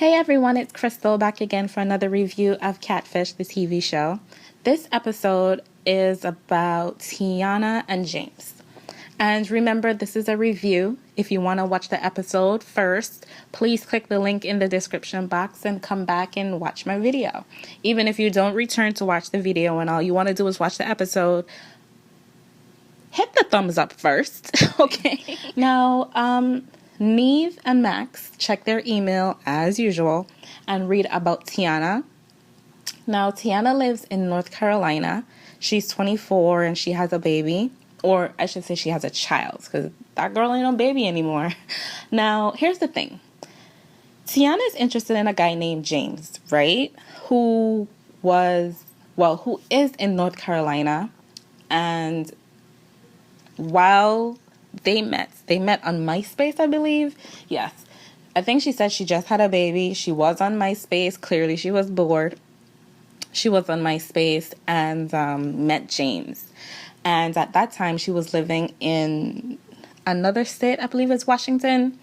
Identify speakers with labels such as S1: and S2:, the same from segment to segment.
S1: Hey everyone, it's Crystal back again for another review of Catfish, the TV show. This episode is about Tiana and James. And remember, this is a review. If you want to watch the episode first, please click the link in the description box and come back and watch my video. Even if you don't return to watch the video and all you want to do is watch the episode, hit the thumbs up first, okay? Now, Neve and Max check their email as usual and read about Tiana. Now, Tiana lives in North Carolina. She's 24 and she has a baby. Or I should say she has a child, because that girl ain't no baby anymore. Now, here's the thing. Tiana is interested in a guy named James, right? Who is in North Carolina. And while they met on MySpace, I believe. Yes. I think she said she just had a baby. She was on MySpace. Clearly, she was bored. She was on MySpace and met James. And at that time, she was living in another state, I believe it's Washington.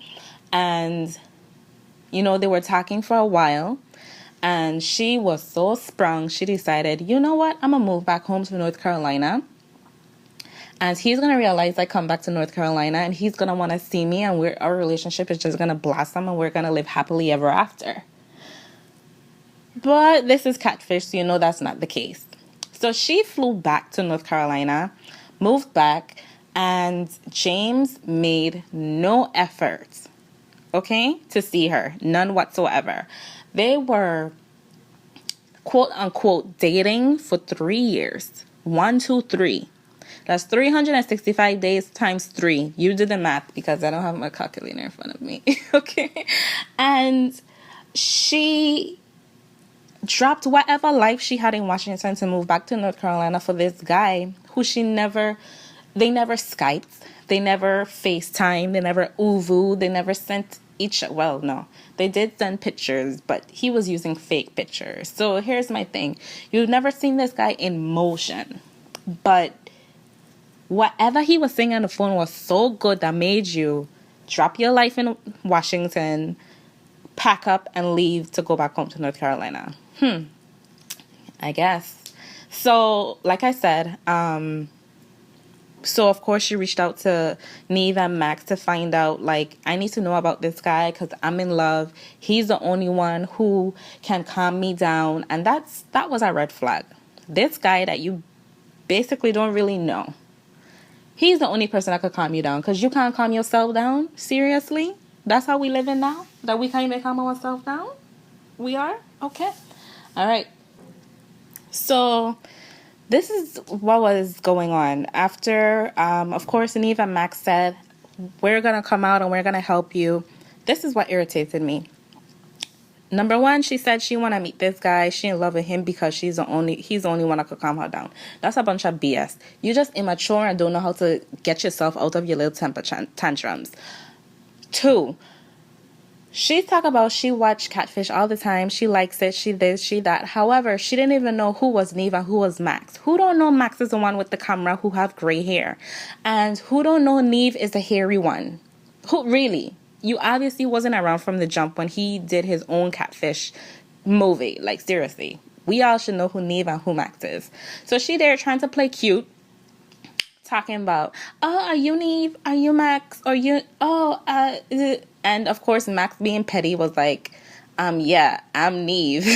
S1: And, they were talking for a while. And she was so sprung, she decided, you know what? I'm going to move back home to North Carolina. And he's going to realize I come back to North Carolina and he's going to want to see me and our relationship is just going to blossom and we're going to live happily ever after. But this is Catfish, so that's not the case. So she flew back to North Carolina, moved back, and James made no effort, to see her. None whatsoever. They were, quote unquote, dating for 3 years. 1, 2, 3. That's 365 days times 3. You do the math because I don't have my calculator in front of me. Okay. And she dropped whatever life she had in Washington to move back to North Carolina for this guy who they never Skyped. They never FaceTime. They never Uvu. They never sent they did send pictures, but he was using fake pictures. So here's my thing. You've never seen this guy in motion, but whatever he was saying on the phone was so good that made you drop your life in Washington, pack up, and leave to go back home to North Carolina. I guess. So, like I said, so of course she reached out to Neve and Max to find out, I need to know about this guy because I'm in love. He's the only one who can calm me down. And that was a red flag. This guy that you basically don't really know. He's the only person that could calm you down because you can't calm yourself down. Seriously? That's how we live in now? That we can't even calm ourselves down? We are? Okay. All right. So this is what was going on. After, of course, Neve and Max said, we're going to come out and we're going to help you. This is what irritated me. Number one, she said she want to meet this guy. She in love with him because he's the only one that could calm her down. That's a bunch of BS. You just immature and don't know how to get yourself out of your little temper tantrums. 2, she talk about she watch Catfish all the time. She likes it. She this, she that. However, she didn't even know who was Neve and who was Max. Who don't know Max is the one with the camera who have gray hair? And who don't know Neve is the hairy one? Who really? You obviously wasn't around from the jump when he did his own Catfish movie. Seriously. We all should know who Neve and who Max is. So she there trying to play cute. Talking about, are you Neve? Are you Max? Or you, and of course Max being petty was like, yeah, I'm Neve.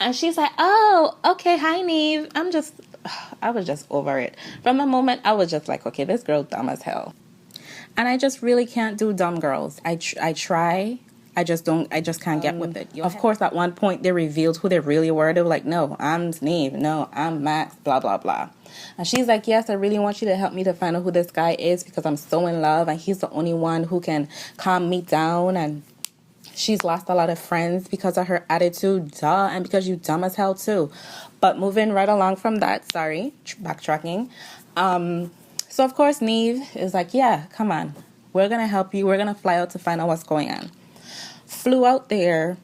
S1: And she's like, oh, okay, hi Neve. I was just over it. From the moment I was just like, okay, this girl dumb as hell. And I just really can't do dumb girls. I try. I just can't get with it. Of course, at one point, they revealed who they really were. They were like, no, I'm Neve. No, I'm Max, blah, blah, blah. And she's like, yes, I really want you to help me to find out who this guy is because I'm so in love. And he's the only one who can calm me down. And she's lost a lot of friends because of her attitude. Duh. And because you dumb as hell, too. But moving right along from that, backtracking. So, of course, Neve is like, yeah, come on. We're going to help you. We're going to fly out to find out what's going on. Flew out there,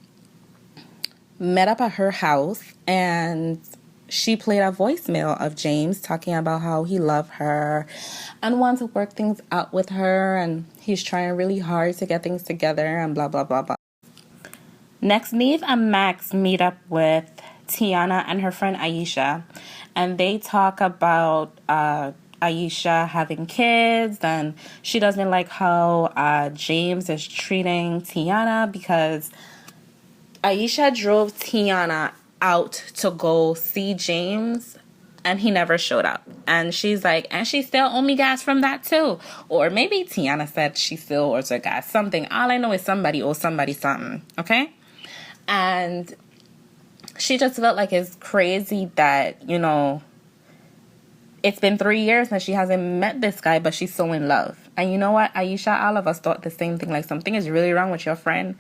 S1: met up at her house, and she played a voicemail of James talking about how he loved her and wanted to work things out with her, and he's trying really hard to get things together and blah, blah, blah, blah. Next, Neve and Max meet up with Tiana and her friend Aisha, and they talk about Aisha having kids, and she doesn't like how James is treating Tiana because Aisha drove Tiana out to go see James and he never showed up. And she's like, and she still owe me gas from that too. Or maybe Tiana said she still owes her gas. Something. All I know is somebody owes somebody something. Okay? And she just felt like it's crazy that, you know, it's been 3 years and she hasn't met this guy, but she's so in love. And you know what, Aisha, all of us thought the same thing. Like, something is really wrong with your friend.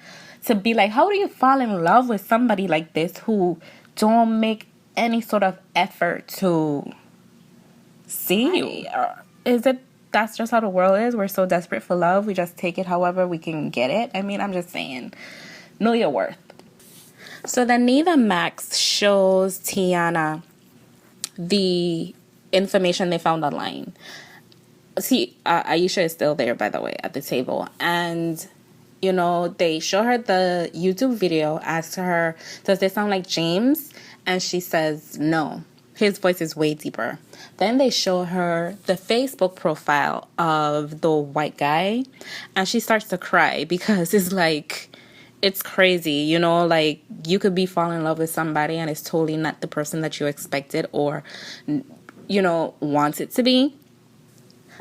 S1: To be like, how do you fall in love with somebody like this who don't make any sort of effort to see you? Is it that's just how the world is? We're so desperate for love. We just take it however we can get it. I mean, I'm just saying, know your worth. So then Neve and Max shows Tiana the information they found online. See, Aisha is still there, by the way, at the table. And, you know, they show her the YouTube video, ask her, does this sound like James? And she says, no. His voice is way deeper. Then they show her the Facebook profile of the white guy. And she starts to cry because it's like, it's crazy, you know, like you could be falling in love with somebody and it's totally not the person that you expected or, you know, wants it to be.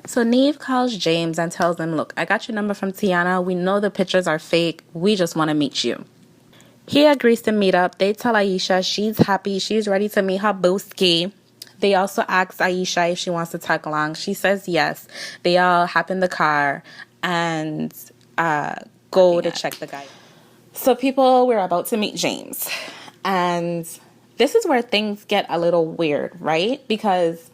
S1: So Neve calls James and tells him, look, I got your number from Tiana. We know the pictures are fake. We just want to meet you. He agrees to meet up. They tell Aisha she's happy. She's ready to meet her booski. They also ask Aisha if she wants to tag along. She says yes. They all hop in the car and go to check the guy. So people, we're about to meet James. And this is where things get a little weird, right? Because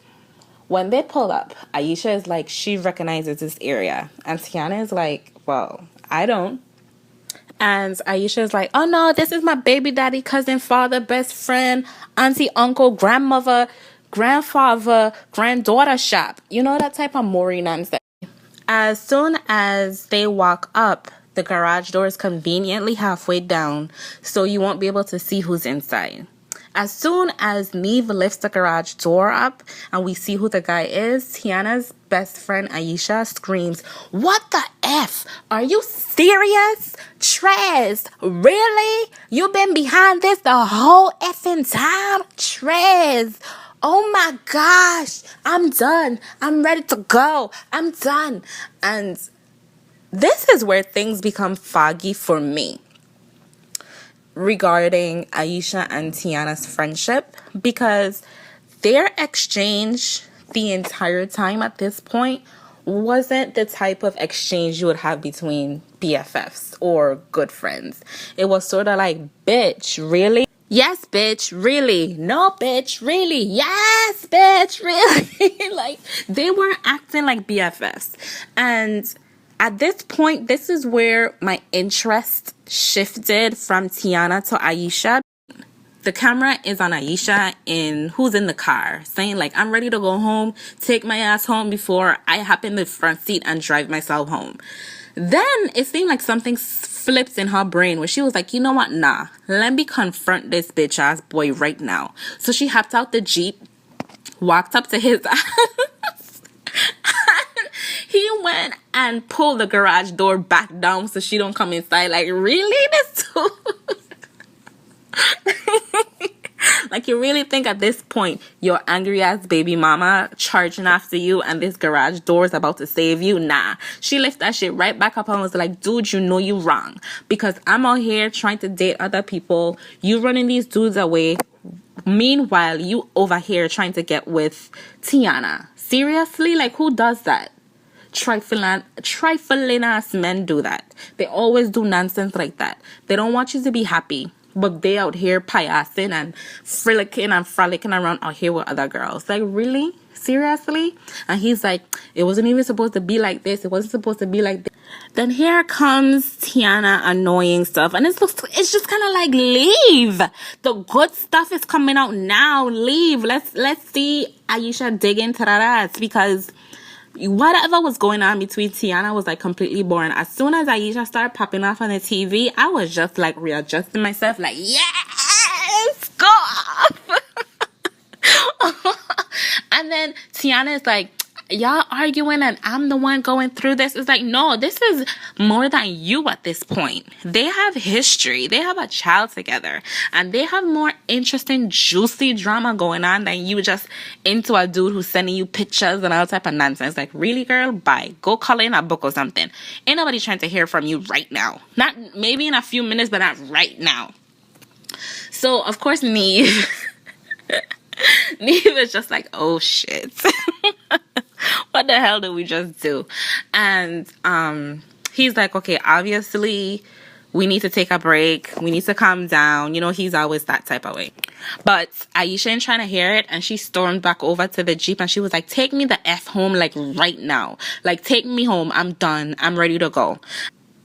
S1: when they pull up, Aisha is like, she recognizes this area. And Tiana is like, well, I don't. And Aisha is like, oh no, this is my baby daddy, cousin, father, best friend, auntie, uncle, grandmother, grandfather, granddaughter shop. You know, that type of Maury nonsense. As soon as they walk up, the garage door is conveniently halfway down, so you won't be able to see who's inside. As soon as Neve lifts the garage door up and we see who the guy is, Tiana's best friend Aisha screams, what the F? Are you serious? Trez, really? You've been behind this the whole effing time? Trez, oh my gosh, I'm done. I'm ready to go. I'm done. And this is where things become foggy for me regarding Aisha and Tiana's friendship, because their exchange the entire time at this point wasn't the type of exchange you would have between BFFs or good friends. It was sort of like, bitch, really? Yes, bitch, really? No, bitch, really? Yes, bitch, really? Like, they weren't acting like BFFs. And at this point, this is where my interest shifted from Tiana to Aisha. The camera is on Aisha in who's in the car, saying like, I'm ready to go home, take my ass home before I hop in the front seat and drive myself home. Then it seemed like something flipped in her brain where she was like, you know what? Nah, let me confront this bitch ass boy right now. So she hopped out the Jeep, walked up to his ass. He went and pulled the garage door back down so she don't come inside. Like, really? This too? Like, you really think at this point your angry ass baby mama charging after you and this garage door is about to save you? Nah. She lifted that shit right back up and was like, dude, you know you wrong. Because I'm out here trying to date other people. You running these dudes away. Meanwhile, you over here trying to get with Tiana. Seriously? Like, who does that? Trifling ass men do that. They always do nonsense like that. They don't want you to be happy. but they out here payasing and frillicking and frolicking around out here with other girls. Like, really? Seriously? And he's like, it wasn't even supposed to be like this. It wasn't supposed to be like this. Then here comes Tiana annoying stuff. And it's just kind of like, leave. The good stuff is coming out now. Leave. Let's see Aisha dig into that ass, because whatever was going on between Tiana was like completely boring. As soon as Aisha started popping off on the TV, I was just like readjusting myself, like, yes, go off. And then Tiana is like, y'all arguing and I'm the one going through this. It's like, no, this is more than you at this point. They have history. They have a child together. And they have more interesting, juicy drama going on than you just into a dude who's sending you pictures and all type of nonsense. Like, really, girl? Bye. Go call in a book or something. Ain't nobody trying to hear from you right now. Not maybe in a few minutes, but not right now. So, of course, Neve is just like, oh, shit. What the hell did we just do? And he's like, okay, obviously we need to take a break. We need to calm down. You know, he's always that type of way. But Aisha ain't trying to hear it, and she stormed back over to the Jeep and she was like, take me the F home, like right now. Like, take me home. I'm done. I'm ready to go.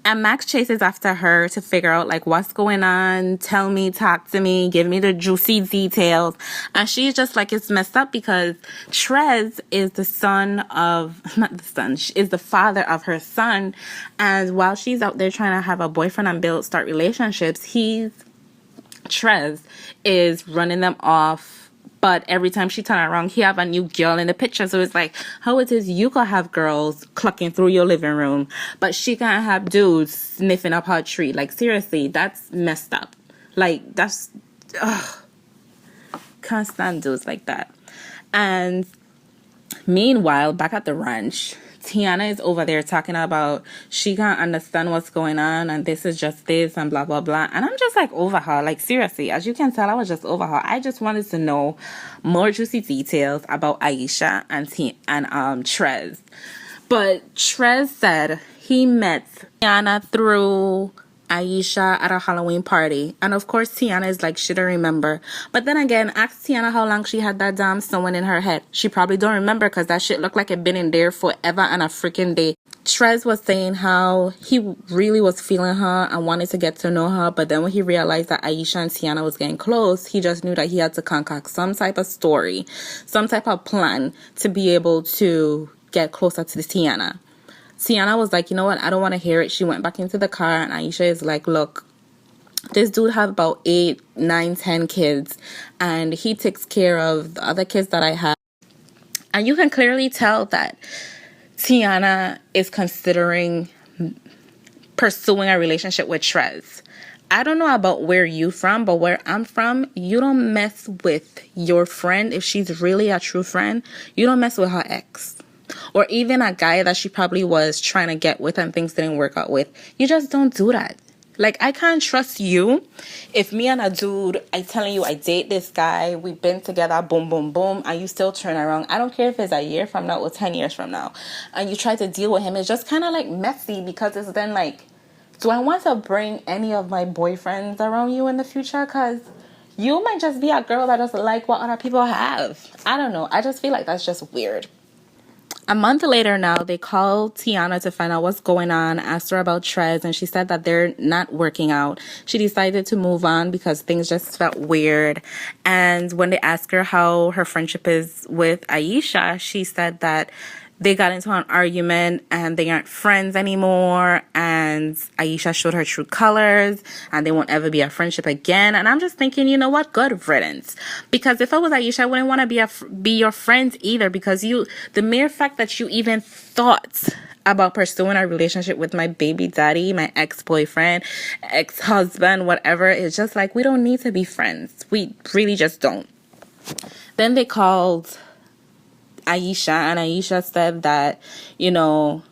S1: And Max chases after her to figure out, like, what's going on. Tell me, talk to me, give me the juicy details. And she's just like, it's messed up because Trez is the son of, not the son, is the father of her son. And while she's out there trying to have a boyfriend and start relationships, Trez is running them off. But every time she turn around, he have a new girl in the picture. So it's like, how it is you could have girls clucking through your living room, but she can't have dudes sniffing up her tree. Like, seriously, that's messed up. Like, that's, can't stand dudes like that. And meanwhile, back at the ranch, Tiana is over there talking about she can't understand what's going on and this is just this and blah, blah, blah. And I'm just like over her. Like, seriously, as you can tell, I was just over her. I just wanted to know more juicy details about Aisha and Trez. But Trez said he met Tiana through Aisha at a Halloween party. And of course, Tiana is like, she don't remember. But then again, ask Tiana how long she had that damn sewing in her head. She probably don't remember because that shit looked like it been in there forever and a freaking day. Trez was saying how he really was feeling her and wanted to get to know her. But then when he realized that Aisha and Tiana was getting close, he just knew that he had to concoct some type of story, some type of plan to be able to get closer to Tiana. Tiana was like, you know what, I don't want to hear it. She went back into the car and Aisha is like, look, this dude have about 8, 9, 10 kids and he takes care of the other kids that I have. And you can clearly tell that Tiana is considering pursuing a relationship with Trez. I don't know about where you from, but where I'm from, you don't mess with your friend. If she's really a true friend, you don't mess with her ex. Or even a guy that she probably was trying to get with and things didn't work out with. You just don't do that. Like, I can't trust you if me and a dude, I telling you I date this guy, we've been together, boom, boom, boom, and you still turn around. I don't care if it's a year from now or 10 years from now. And you try to deal with him. It's just kind of like messy because it's then like, do I want to bring any of my boyfriends around you in the future? Because you might just be a girl that doesn't like what other people have. I don't know. I just feel like that's just weird. A month later now, they called Tiana to find out what's going on, asked her about Trez, and she said that they're not working out. She decided to move on because things just felt weird. And when they asked her how her friendship is with Aisha, she said that they got into an argument and they aren't friends anymore, and Aisha showed her true colors and they won't ever be a friendship again. And I'm just thinking, you know what, good riddance. Because if I was Aisha, I wouldn't want to be your friend either, because the mere fact that you even thought about pursuing a relationship with my baby daddy, my ex-boyfriend, ex-husband, whatever, it's just like, we don't need to be friends. We really just don't. Then they called Aisha, and Aisha said that, you know,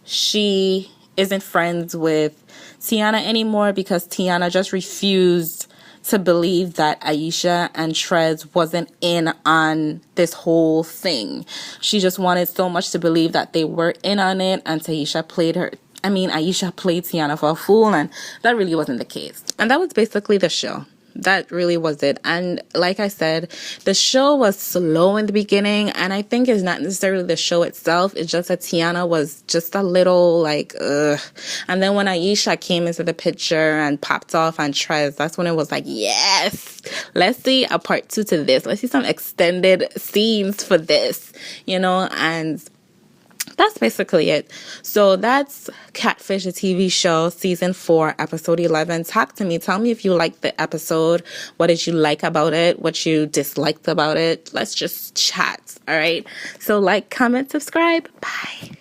S1: she isn't friends with Tiana anymore because Tiana just refused to believe that Aisha and Trez wasn't in on this whole thing. She just wanted so much to believe that they were in on it, and Taisha played her Aisha played Tiana for a fool, and that really wasn't the case. And that was basically the show. That really was it. And like I said, the show was slow in the beginning, and I think it's not necessarily the show itself. It's just that Tiana was just a little like, ugh. And then when Aisha came into the picture and popped off on Trez, that's when it was like, yes, let's see a part 2 to this. Let's see some extended scenes for this, and that's basically it. So that's Catfish, a TV show, season 4, episode 11. Talk to me. Tell me if you liked the episode. What did you like about it? What you disliked about it? Let's just chat. All right. So comment, subscribe. Bye.